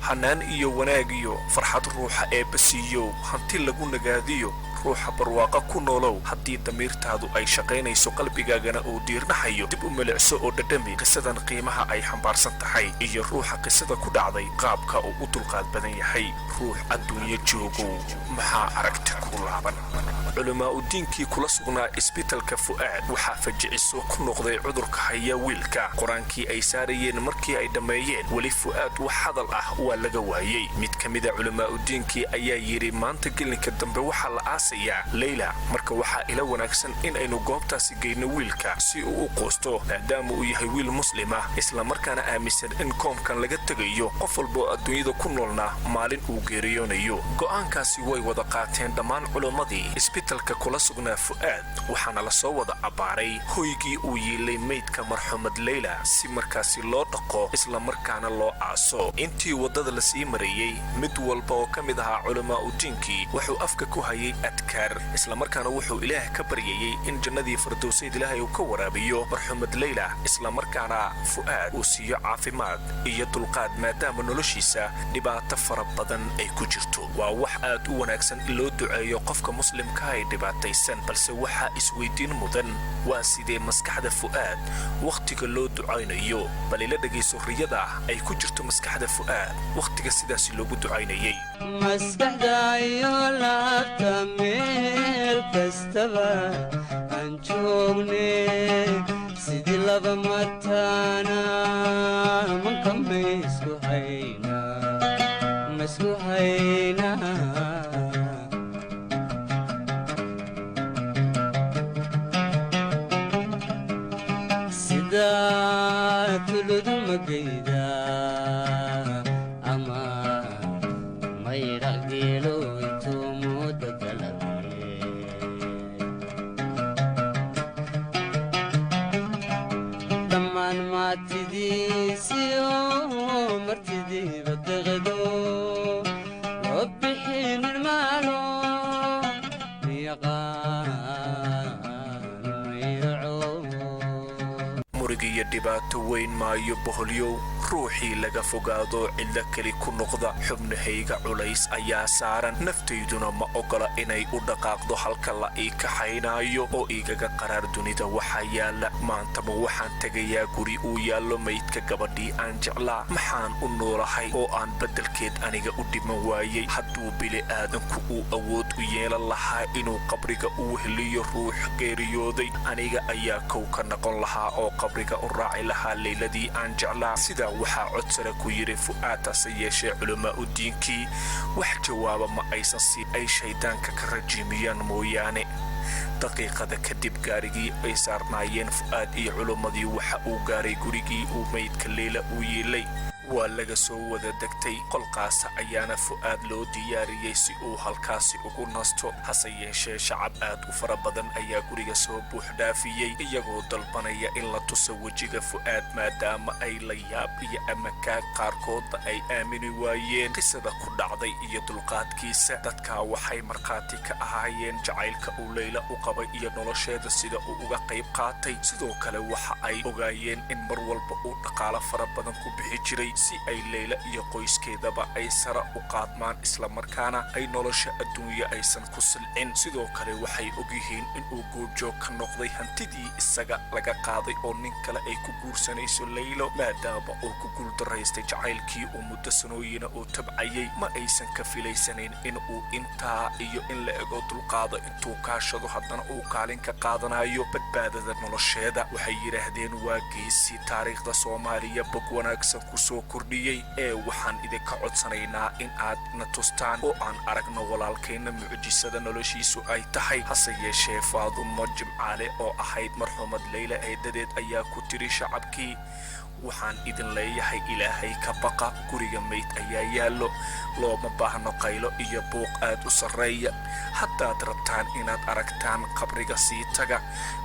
hanaan iyo wanaag iyo farxad ruuxa ee basiiyo hanti lagu nagaadiyo ruuxa barwaaqa ku noolow haddii damiirtaadu ay shaqaynayso qalbigaagana uu diirnahayo dib u milicso oo dhadhami qisadan qiimaha ay xambaarsan tahay iyo ruuxa qisada ku dhacday qaabka uu u dulqaad badan yahay ruux adduunyo joogow maxaa aragti ku laaban culamaa u diinkii kula sugnaa isbitaalka fu'aad waxaa fajiciso ku noqday cudurka haya wiilka quraankii ay saarayeen markii ay dhammeeyeen weli fu'aad wax hadal ah waa laga waayey mid ka mid ah culamaa u diinkii ayaa yiri maanta gelinka dambe waxa la aasayaa Layla marka waxa ila wanaagsan in aynu goobtaasi geyno wiilka si uu u qoosto maadaama uu yahay wiil muslima isla markaana aaminsan in koomkan laga tagayo qof walba adduunyada ku noolna maalin uu geeriyoonayo go'aankaasi way wada qaateen dhammaan culimadii isbitaalka kula sugnaa fu'aad waxaana la soo wada abaaray hoygii uu yeelay meydka marxuumad Layla si markaasi loo dhaqo isla markaana loo aaso intii wadada la sii marayay mid walba oo kamid ahaa culamaa u diinkii wuxuu afka ku hayay adkaar isla markaana wuxuu Ilaahay ka baryayay in jannadii firdawsayd Ilaahay uu ka waraabiyo marxuumad Layla isla markaana fu'aad uu siiyo caafimaad iyo dulqaad maadaama noloshiisa dhibaato fara badan ay ku jirto waa wax aad u wanaagsan in loo duceeyo qofka muslimka ay dhibaataysan balse waxa isweydiin mudan waa sidee maskaxda fu'aad waqtiga loo ducaynayo bal ila dhageyso riyada ay ku jirto maskaxda fu'aad waqtiga sidaas loogu ducaynayay maskaxda iyo laabta meel kastaba aan joognay sidii laba mataana manka maysku hayna sida tuludu magayda ama mayra geelo intuu muddo galabay dhammaan maatidiisiyo martidiiba deqdo loo bixinin maalo murigiyo dhibaato weyn maayo boholyow ruuxii laga fogaado cidla keli ku noqda xubnahayga culays ayaa saaran naftayduna ma ogola inay u dhaqaaqdo halka la ii kaxaynaayo oo igaga qaraar dunida waxaa yaala maantaba waxaan tegayaa guri uu yaallo maydka gabadhii aan jeclaa maxaan u noolahay oo aan beddelkeed aniga u dhiman waayey hadduu bili aadanku uu awood u yeelan lahaa inuu qabriga u weheliyo ruux geeriyooday aniga ayaa kow ka noqon lahaa oo qabriga u raaci lahaa Layladii aan jeclaa sidaa waxaa codsara ku yiri fu'aad hase yeeshee culamaa u diinkii wax jawaaba ma aysan si ay shaydaanka ka rajiimiyaan mooyaane daqiiqada kadib gaarigii ay saarnaayeen fu'aad iyo culimadii waxa uu gaaray gurigii uu meydka Layla u yeelay waa laga soo wada degtay qolkaas ayaana fu'aad loo diyaariyay si uu halkaasi ugu nasto hase yeeshee shacab aad u fara badan ayaa guriga soo buux dhaafiyay iyagoo dalbanaya in la tuso wajiga fu'aad maadaama ay la yaab iyo amakaag qaarkoodba ay aamini waayeen qisada ku dhacday iyo dulqaadkiisa dadka waxay markhaati ka ahaayeen jacaylka uu Layla u qabay iyo nolosheeda sida uu uga qayb qaatay sidoo kale waxa ay ogaayeen in mar walba uu dhaqaale fara badan ku bixi jiray si ay Layla iyo qoyskeedaba ay sara u qaadmaan isla markaana ay nolosha adduunyo aysan ku silcin sidoo kale waxay ogyihiin in uu goobjoog ka noqday hantidii isaga laga qaaday oo nin kale ay ku guursanayso Laylo maadaama uu ku guuldaraystay jacaylkii uu muddo sanooyina uu tabcayay ma aysan ka filaysanayn in uu intaa iyo in la ego dulqaado intuu kaashado haddana uu kaalin ka qaadanayo badbaadada nolosheeda waxay yiraahdeen waa geesi taariikhda Soomaaliya bog wanaagsan ku soo kordhiyay ee waxaan idinka codsanaynaa in aad na tustaan oo aan aragno walaalkeena mucjisada noloshiisu ay tahay hase yeeshee Faadumo Jimcaale oo ahayd marxuumad Layla eedadeed ayaa ku tiri shacabkii waxaan idin leeyahay Ilaahay ka baqa guriga meyd ayaa yaallo looma baahno qaylo iyo buuq aad u sareeya haddaad rabtaan inaad aragtaan qabriga sii taga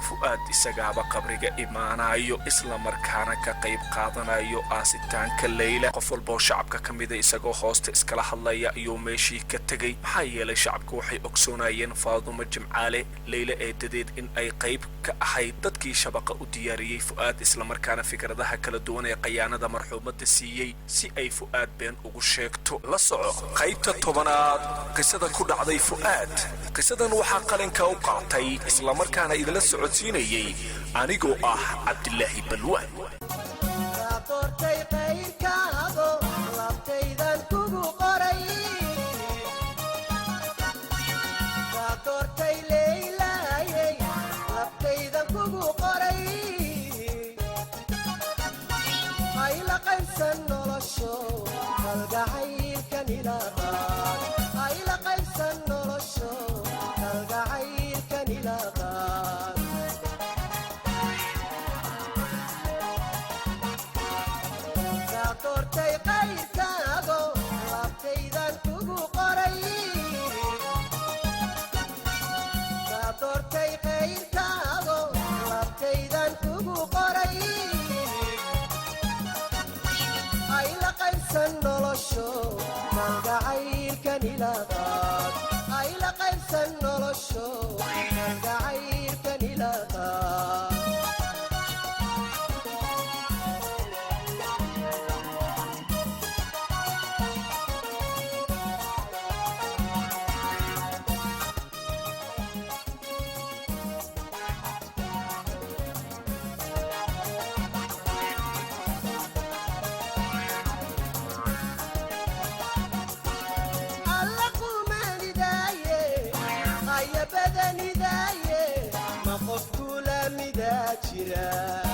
fu'aad isagaaba qabriga imaanayo isla markaana ka qayb qaadanayo aasitaanka Layla qof walba shacabka kamida isagoo hoosta iskala hadlaya iyo meeshii ka tagay maxaa yeelay shacabku waxay ogsoonayeen Faadumo Jimcaale Layla eedadeed in ay qayb ka ahayd dadkii shabaqa u diyaariyay fu'aad isla markaana fikradaha kala duwan ee qayaanada marxuumadda siiyey si ay fu'aad been ugu sheegto. la soco qaybta 10aad qisada ku dhacday fu'aad. qisadan waxaa qalinka u qaatay isla markaana idila socodsiinayay anigoo ah Cabdilaahi Balwaan. ما قف كل مدى